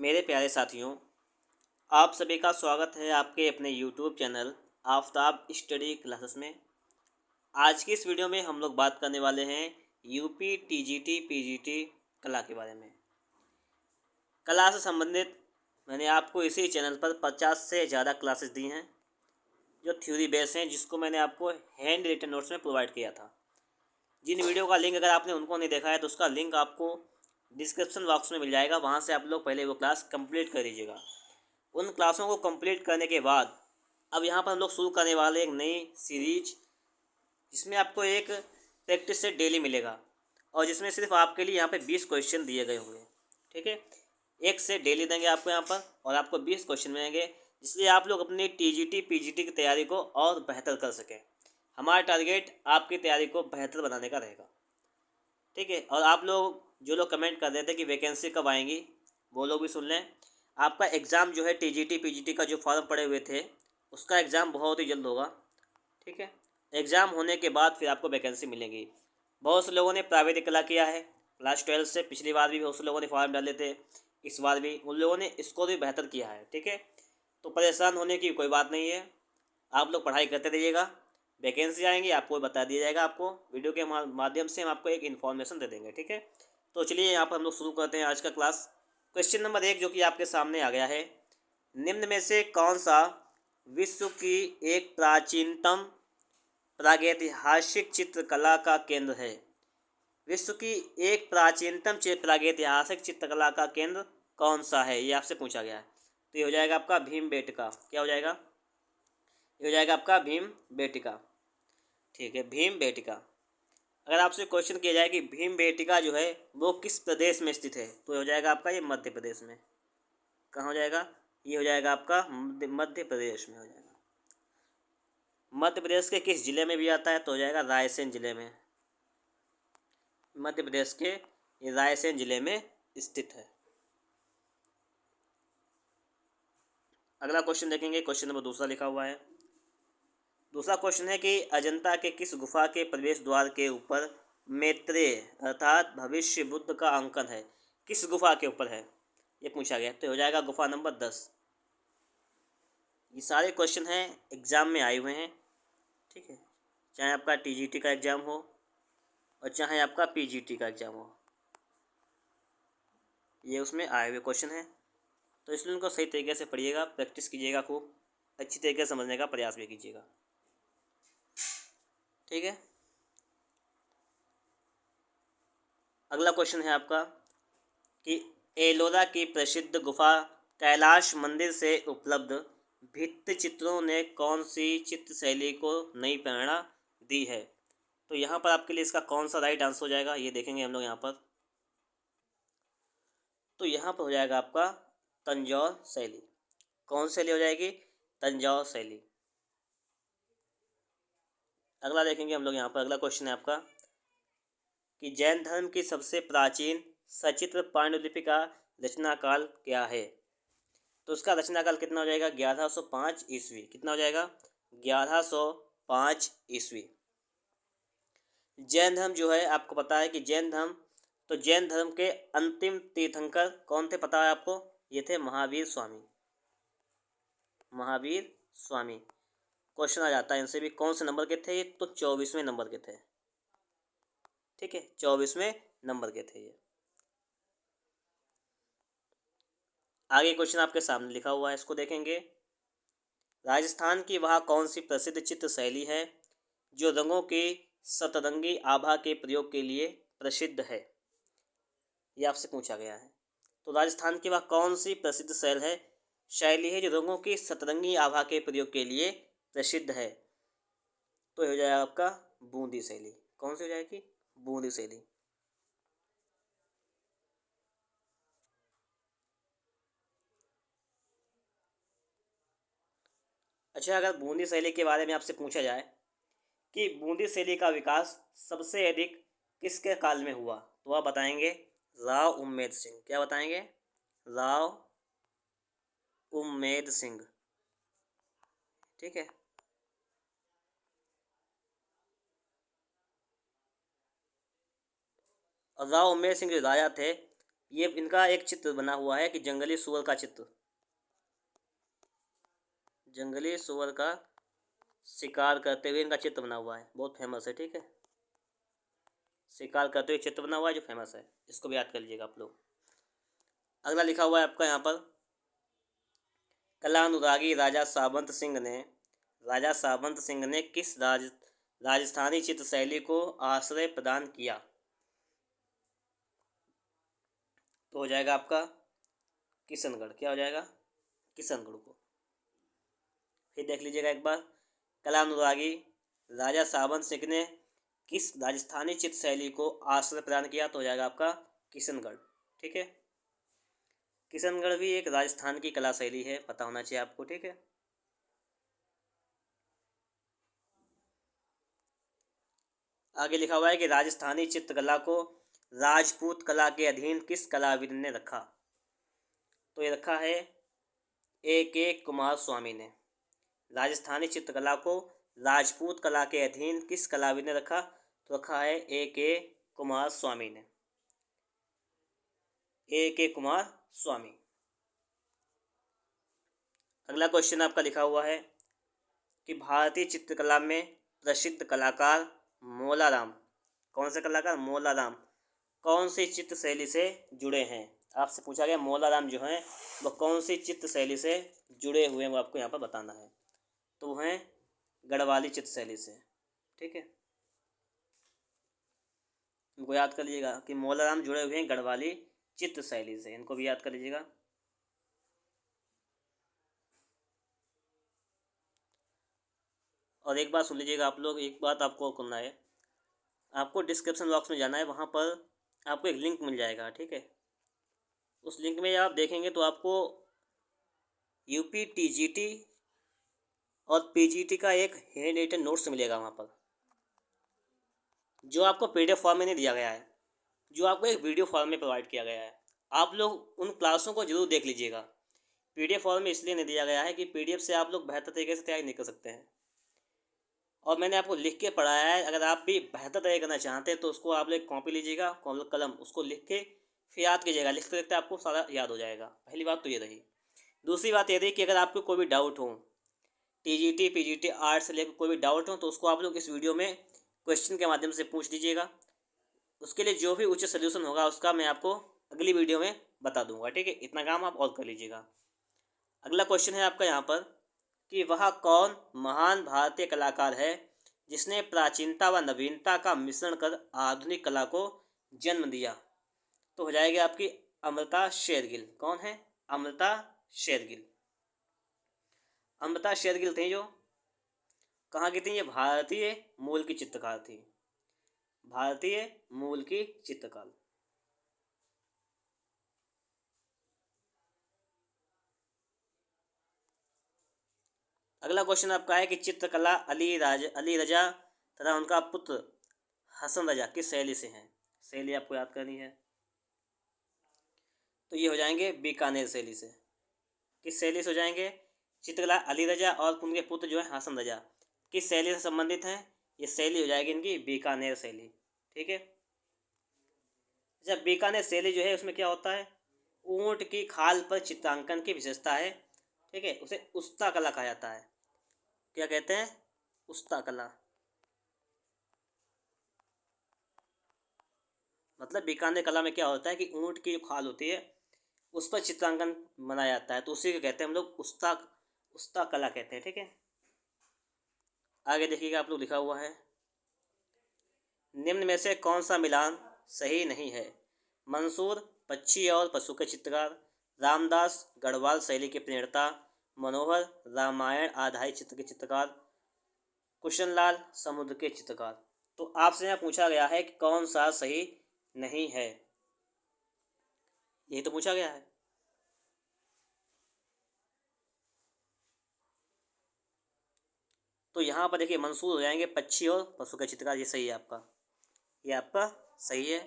मेरे प्यारे साथियों, आप सभी का स्वागत है आपके अपने YouTube channel Aftab study classes में। आज की इस वीडियो में हम लोग बात करने वाले हैं यूपी टीजीटी पीजीटी कला के बारे में। कला से संबंधित मैंने आपको इसी चैनल पर 50 से ज़्यादा क्लासेस दी हैं जो थ्योरी बेस हैं, जिसको मैंने आपको हैंड रिटन नोट्स में प्रोवाइड किया था। जिन वीडियो का लिंक अगर आपने उनको नहीं देखा है तो उसका लिंक आपको डिस्क्रिप्शन बॉक्स में मिल जाएगा, वहाँ से आप लोग पहले वो क्लास कंप्लीट कर दीजिएगा। उन क्लासों को कंप्लीट करने के बाद अब यहाँ पर हम लोग शुरू करने वाले एक नई सीरीज, जिसमें आपको एक प्रैक्टिस सेट डेली मिलेगा और जिसमें सिर्फ आपके लिए यहाँ पे 20 क्वेश्चन दिए गए होंगे। ठीक है, एक सेट डेली देंगे आपको यहाँ पर और आपको 20 क्वेश्चन मिलेंगे, इसलिए आप लोग अपनी टीजीटी पीजीटी की तैयारी को और बेहतर कर सकें। हमारा टारगेट आपकी तैयारी को बेहतर बनाने का रहेगा। ठीक है, और आप लोग जो लोग कमेंट कर रहे थे कि वैकेंसी कब आएंगी, वो लोग भी सुन लें। आपका एग्ज़ाम जो है टीजीटी पीजीटी का जो फॉर्म पड़े हुए थे उसका एग्ज़ाम बहुत ही जल्द होगा। ठीक है, एग्ज़ाम होने के बाद फिर आपको वैकेंसी मिलेगी। बहुत से लोगों ने प्राइवेट कला किया है क्लास 12 से, पिछली बार भी बहुत से लोगों ने फॉर्म डाले थे, इस बार भी उन लोगों ने स्कोर भी बेहतर किया है। ठीक है, तो परेशान होने की कोई बात नहीं है, आप लोग पढ़ाई करते रहिएगा। वैकेंसी आएंगी आपको बता दिया जाएगा, आपको वीडियो के माध्यम से हम आपको एक इन्फॉर्मेशन दे देंगे। ठीक है, तो चलिए यहाँ पर हम लोग शुरू करते हैं आज का क्लास। क्वेश्चन नंबर 1 जो कि आपके सामने आ गया है, निम्न में से कौन सा विश्व की एक प्राचीनतम प्रागैतिहासिक चित्रकला का केंद्र है? विश्व की एक प्राचीनतम प्रागैतिहासिक चित्रकला का केंद्र कौन सा है, ये आपसे पूछा गया है। तो ये हो जाएगा आपका भीमबेटका। क्या हो जाएगा? ये हो जाएगा आपका भीमबेटका। ठीक है, भीमबेटका। अगर आपसे क्वेश्चन किया जाए कि भीमबेटका जो है वो किस प्रदेश में स्थित है, तो हो जाएगा आपका ये मध्य प्रदेश में। कहाँ हो जाएगा? ये हो जाएगा आपका मध्य प्रदेश में हो जाएगा। मध्य प्रदेश के किस जिले में भी आता है, तो हो जाएगा रायसेन जिले में। मध्य प्रदेश के रायसेन जिले में स्थित है। अगला क्वेश्चन देखेंगे, क्वेश्चन नंबर 2 लिखा हुआ है। दूसरा क्वेश्चन है कि अजंता के किस गुफा के प्रवेश द्वार के ऊपर मैत्रेय अर्थात भविष्य बुद्ध का अंकन है? किस गुफा के ऊपर है, ये पूछा गया। तो हो जाएगा गुफा नंबर 10। ये सारे क्वेश्चन हैं एग्ज़ाम में आए हुए हैं। ठीक है, चाहे आपका टीजीटी का एग्ज़ाम हो और चाहे आपका पीजीटी का एग्ज़ाम हो, ये उसमें आए हुए क्वेश्चन हैं। तो इसलिए उनको सही तरीके से पढ़िएगा, प्रैक्टिस कीजिएगा, खूब अच्छी तरीके से समझने का प्रयास भी कीजिएगा। ठीक है, अगला क्वेश्चन है आपका कि एलोरा की प्रसिद्ध गुफा कैलाश मंदिर से उपलब्ध भित्ति चित्रों ने कौन सी चित्र शैली को नई प्रेरणा दी है? तो यहाँ पर आपके लिए इसका कौन सा राइट आंसर हो जाएगा, ये देखेंगे हम लोग यहाँ पर। तो यहाँ पर हो जाएगा आपका तंजौर शैली। कौन शैली हो जाएगी? तंजौर शैली। अगला देखेंगे हम लोग यहाँ पर। अगला क्वेश्चन है आपका कि जैन धर्म की सबसे प्राचीन सचित्र पांडुलिपि का रचना काल क्या है? तो उसका रचना काल कितना हो जाएगा? 1105 ईस्वी। कितना हो जाएगा? 1105 ईस्वी। जैन धर्म जो है आपको पता है कि जैन धर्म, तो जैन धर्म के अंतिम तीर्थंकर कौन थे पता है आपको? ये थे महावीर स्वामी। महावीर स्वामी क्वेश्चन आ जाता है इनसे भी, कौन से नंबर के थे ये? तो 24वें नंबर के थे। ठीक है, 24वें नंबर के थे ये। आगे क्वेश्चन आपके सामने लिखा हुआ है, इसको देखेंगे। राजस्थान की वह कौन सी प्रसिद्ध चित्र शैली है जो रंगों की सतरंगी आभा के प्रयोग के लिए प्रसिद्ध है? ये आपसे पूछा गया है। तो राजस्थान की वह कौन सी प्रसिद्ध शैली है जो रंगों की सतरंगी आभा के प्रयोग के लिए प्रसिद्ध है? तो हो जाएगा आपका बूंदी शैली। कौन सी हो जाएगी? बूंदी शैली। अच्छा, अगर बूंदी शैली के बारे में आपसे पूछा जाए कि बूंदी शैली का विकास सबसे अधिक किसके काल में हुआ, तो आप बताएंगे राव उम्मेद सिंह। क्या बताएंगे? राव उम्मेद सिंह। ठीक है, और राव उम्मेद सिंह जो राजा थे ये इनका एक चित्र बना हुआ है कि जंगली सुअर का चित्र, जंगली सुअर का शिकार करते हुए इनका चित्र बना हुआ है, बहुत फेमस है। ठीक है, शिकार करते हुए चित्र बना हुआ है जो फेमस है, इसको भी याद कर लीजिएगा आप लोग। अगला लिखा हुआ है आपका यहाँ पर, कला अनुरागी राजा सावंत सिंह ने किस राजस्थानी चित्र शैली को आश्रय प्रदान किया? तो हो जाएगा आपका किशनगढ़। क्या हो जाएगा? किशनगढ़ को। फिर देख लीजिएगा एक बार, कला अनुरागी राजा सावंत सिंह ने किस राजस्थानी चित्र शैली को आश्रय प्रदान किया? तो हो जाएगा आपका किशनगढ़। ठीक है, किशनगढ़ भी एक राजस्थान की कला शैली है, पता होना चाहिए आपको। ठीक है, आगे लिखा हुआ है कि राजस्थानी चित्रकला को राजपूत कला के अधीन किस कलाविद ने रखा? तो ये रखा है A.K. कुमार स्वामी ने। राजस्थानी चित्रकला को राजपूत कला के अधीन किस कलाविद ने रखा? तो रखा है A.K. कुमार स्वामी ने। A.K. कुमार स्वामी। अगला क्वेश्चन आपका लिखा हुआ है कि भारतीय चित्रकला में प्रसिद्ध कलाकार मोलाराम, कौन से कलाकार? मोलाराम कौन सी चित्र शैली से जुड़े हैं? आपसे पूछा गया मोलाराम जो हैं वो कौन सी चित्र शैली से जुड़े हुए हैं, वो आपको यहाँ पर बताना है। तो वो हैं गढ़वाली चित्र शैली से। ठीक है, इनको याद कर लीजिएगा कि मोलाराम जुड़े हुए हैं गढ़वाली चित्र शैली से, इनको भी याद कर लीजिएगा। और एक बात सुन लीजिएगा आप लोग, एक बात आपको करना है, आपको डिस्क्रिप्शन बॉक्स में जाना है, वहाँ पर आपको एक लिंक मिल जाएगा। ठीक है, उस लिंक में आप देखेंगे तो आपको यूपी टीजीटी और पीजीटी का एक हैंड रिटन नोट्स मिलेगा वहाँ पर, जो आपको पीडीएफ फॉर्म में नहीं दिया गया है, जो आपको एक वीडियो फॉर्म में प्रोवाइड किया गया है। आप लोग उन क्लासों को जरूर देख लीजिएगा। पीडीएफ फॉर्म में इसलिए नहीं दिया गया है कि पीडीएफ से आप लोग बेहतर तरीके से तैयारी नहीं कर सकते हैं, और मैंने आपको लिख के पढ़ाया है। अगर आप भी बेहतर तैयारी करना चाहते हैं तो उसको आप लोग कॉपी लीजिएगा, कलम, उसको लिख के फिर याद कीजिएगा। लिखते लिखते आपको सारा याद हो जाएगा। पहली बात तो ये रही। दूसरी बात ये रही कि अगर आपको कोई भी डाउट हो, टीजीटी पीजीटी आर्ट्स से लेकर कोई भी डाउट हो, तो उसको आप लोग इस वीडियो में क्वेश्चन के माध्यम से पूछ लीजिएगा। उसके लिए जो भी उचित सोल्यूशन होगा उसका मैं आपको अगली वीडियो में बता दूंगा। ठीक है, इतना काम आप और कर लीजिएगा। अगला क्वेश्चन है आपका यहाँ पर कि वह कौन महान भारतीय कलाकार है जिसने प्राचीनता व नवीनता का मिश्रण कर आधुनिक कला को जन्म दिया? तो हो जाएगी आपकी अमृता शेरगिल। कौन है? अमृता शेरगिल। अमृता शेरगिल थी जो कहाँ की थी? ये भारतीय मूल की चित्रकार थी, भारतीय मूल की चित्रकार। अगला क्वेश्चन आपका है कि चित्रकला अली रजा तथा उनका पुत्र हसन रजा किस शैली से हैं? शैली आपको याद करनी है। तो ये हो जाएंगे बीकानेर शैली से। किस शैली से हो जाएंगे? चित्रकला अली रजा और उनके पुत्र जो है हसन रजा किस शैली से संबंधित हैं? ये शैली हो जाएगी इनकी बीकानेर शैली। ठीक है, जब बीकानेर शैली जो है उसमें क्या होता है? ऊंट की खाल पर चित्रांकन की विशेषता है। ठीक है, उसे उस्ता कला कहा जाता है। क्या कहते हैं? उस्ता कला। मतलब बीकानेर कला में क्या होता है कि ऊंट की जो खाल होती है उस पर चित्रांकन बनाया जाता है, तो उसी को कहते हैं हम लोग उस्ता कला कहते हैं। ठीक है, आगे देखिएगा आप लोग, लिखा हुआ है निम्न में से कौन सा मिलान सही नहीं है? मंसूर पक्षी और पशु के चित्रकार, रामदास गढ़वाल शैली के प्रणेता, मनोहर रामायण आधारित चित्र के चित्रकार, कुशनलाल समुद्र के चित्रकार। तो आपसे यहाँ पूछा गया है कि कौन सा सही नहीं है, यही तो पूछा गया है। तो यहाँ पर देखिए मंसूर हो जाएंगे पक्षी और पशु का चित्रकार, ये सही है आपका, ये आपका सही है।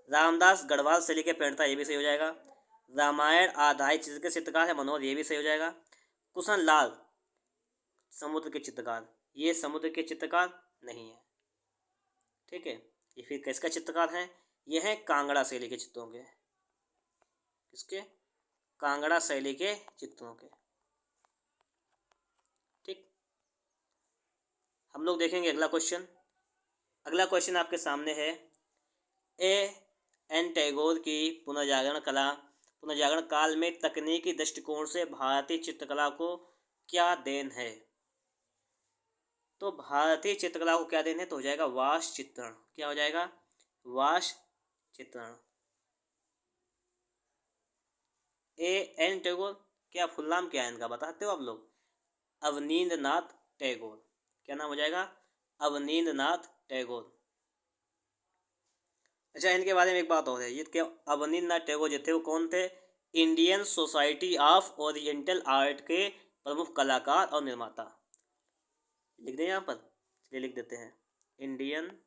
रामदास गढ़वाल शैली के प्रणेता, ये भी सही हो जाएगा। रामायण आधारित चित्र के चित्रकार है मनोहर, ये भी सही हो जाएगा। कुशन लाल समुद्र के चित्रकार, ये समुद्र के चित्रकार नहीं है। ठीक है, ये फिर किसका चित्रकार हैं? ये हैं कांगड़ा शैली के चित्रों के। किसके? कांगड़ा शैली के चित्रों के। ठीक, हम लोग देखेंगे अगला क्वेश्चन। अगला क्वेश्चन आपके सामने है, ए एन टैगोर की पुनर्जागरण काल में तकनीकी दृष्टिकोण से भारतीय चित्रकला को क्या देन है? तो भारतीय चित्रकला को क्या देन है? तो हो जाएगा वास्तु चित्रण। क्या हो जाएगा? वास्तु चित्रण। ए एन टैगोर, क्या फुल नाम क्या है इनका बता सकते हो आप लोग? अवनींद्रनाथ टैगोर। क्या नाम हो जाएगा? अवनींद्रनाथ टैगोर। अच्छा, इनके बारे में एक बात और है, ये क्या अवनींद्रनाथ टैगोर जो थे वो कौन थे? Indian society of oriental art के प्रमुख कलाकार और निर्माता। लिख दें यहाँ पर, चलिए लिख देते हैं, Indian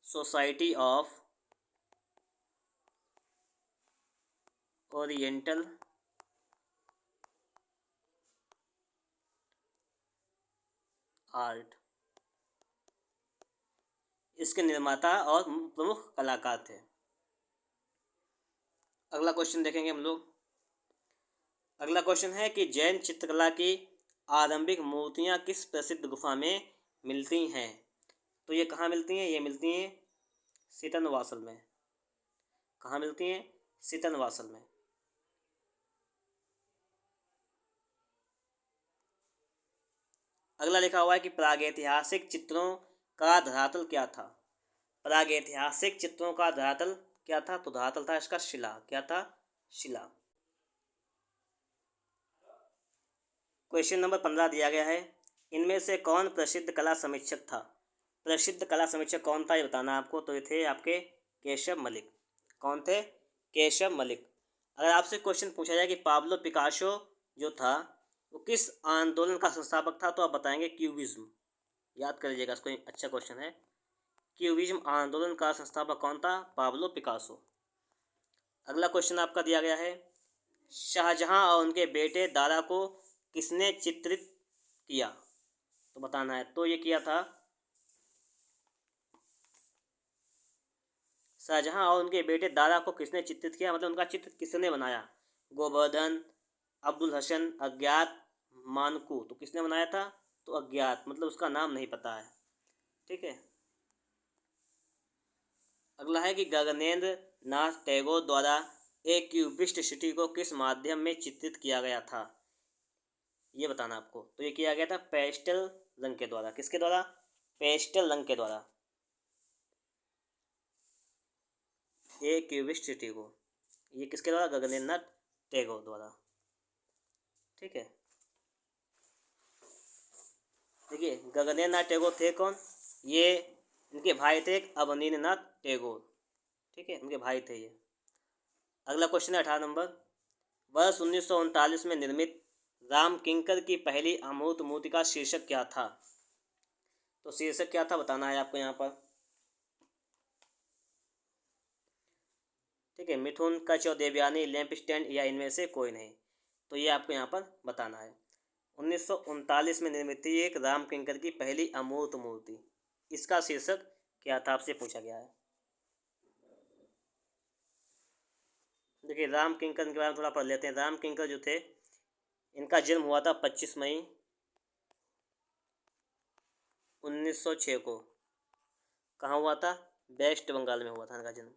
society of oriental art, इसके निर्माता और प्रमुख कलाकार थे। अगला क्वेश्चन देखेंगे हम लोग। अगला क्वेश्चन है कि जैन चित्रकला की आरंभिक मूर्तियां किस प्रसिद्ध गुफा में मिलती हैं? तो ये कहाँ मिलती हैं? ये मिलती हैं सीतनवासल में। कहाँ मिलती हैं? सीतनवासल में। अगला लिखा हुआ है कि प्रागैतिहासिक चित्रों का धरातल क्या था? प्रागैतिहासिक चित्रों का धरातल क्या था? तो धरातल था इसका शिला। क्या था? शिला। क्वेश्चन नंबर 15 दिया गया है, इनमें से कौन प्रसिद्ध कला समीक्षक था? प्रसिद्ध कला समीक्षक कौन था ये बताना आपको। तो ये थे आपके केशव मलिक। कौन थे? केशव मलिक। अगर आपसे क्वेश्चन पूछा जाए कि पाब्लो पिकासो जो था वो किस आंदोलन का संस्थापक था, तो आप बताएंगे क्यूबिज्म। याद कर लीजिएगा इसको, अच्छा क्वेश्चन है। क्यूबिज्म आंदोलन का संस्थापक कौन था? Pablo Picasso. अगला क्वेश्चन आपका दिया गया है, शाहजहां और उनके बेटे दारा को किसने चित्रित किया? तो बताना है। तो ये किया था शाहजहां और उनके बेटे दारा को किसने चित्रित किया, मतलब उनका चित्र किसने बनाया? गोवर्धन, अब्दुल हसन, अज्ञात, मानकू। तो किसने बनाया था? तो अज्ञात, मतलब उसका नाम नहीं पता है। ठीक है। अगला है कि गगनेंद्र नाथ टैगोर द्वारा एक क्यूबिस्ट सिटी को किस माध्यम में चित्रित किया गया था? ये बताना आपको। तो ये किया गया था पेस्टल रंग के द्वारा। किसके द्वारा? पेस्टल रंग के द्वारा। एक क्यूबिस्ट सिटी को, ये किसके द्वारा? गगनेंद्र नाथ टैगोर द्वारा। ठीक है। देखिए, गगनेंद्र नाथ टैगोर थे कौन? ये इनके भाई थे अवनींद्र नाथ टैगोर। ठीक है, उनके भाई थे ये। अगला क्वेश्चन है 18 नंबर, वर्ष 1939 में निर्मित राम किंकर की पहली अमूर्त मूर्ति का शीर्षक क्या था? तो शीर्षक क्या था बताना है आपको यहाँ पर। ठीक है, मिथुन, कच्छ और देवयानी, लैंप स्टैंड या इनमें से कोई नहीं। तो ये आपको यहाँ पर बताना है। 1939 में निर्मित थी एक राम किंकर की पहली अमूर्त मूर्ति, इसका शीर्षक क्या था आपसे पूछा गया है। देखिए, राम किंकर के बारे में थोड़ा पढ़ लेते हैं। राम किंकर जो थे, इनका जन्म हुआ था 25 मई 1906 को। कहाँ हुआ था? वेस्ट बंगाल में हुआ था इनका जन्म।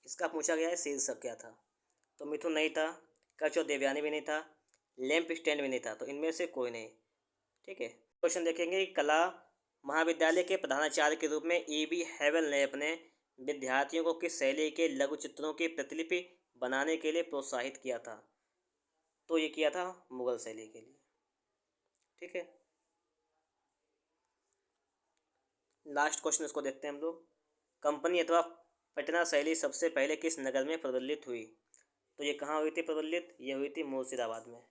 इसका पूछा गया है शीर्षक क्या था। तो मिथुन नहीं था, कच्छ और देवयानी भी नहीं था, लैंप स्टैंड भी नहीं था। तो इनमें से कोई नहीं। ठीक है। क्वेश्चन देखेंगे, कला महाविद्यालय के प्रधानाचार्य के रूप में E.B. हैवेल ने अपने विद्यार्थियों को किस शैली के लघु चित्रों की प्रतिलिपि बनाने के लिए प्रोत्साहित किया था? तो ये किया था मुगल शैली के लिए। ठीक है। लास्ट क्वेश्चन इसको देखते हैं हम लोग। कंपनी अथवा पटना शैली सबसे पहले किस नगर में प्रवलित हुई? तो ये कहाँ हुई थी प्रवलित? ये हुई थी मुर्शिदाबाद में।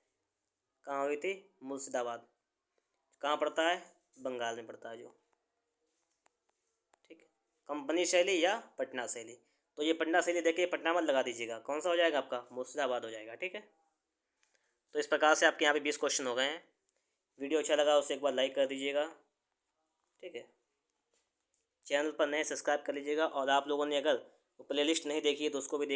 कहाँ हुई थी? मुर्शिदाबाद। कहाँ पड़ता है? बंगाल में पड़ता है जो। ठीक है। कंपनी शैली या पटना शैली। तो ये पटना शैली देखिए, पटना मत लगा दीजिएगा, कौन सा हो जाएगा आपका? मुर्शिदाबाद हो जाएगा। ठीक है। तो इस प्रकार से आपके यहाँ पे 20 क्वेश्चन हो गए हैं। वीडियो अच्छा लगा उसे एक बार लाइक कर दीजिएगा, ठीक है। चैनल पर नए सब्सक्राइब कर लीजिएगा, और आप लोगों ने अगर प्लेलिस्ट नहीं देखी है तो उसको भी देख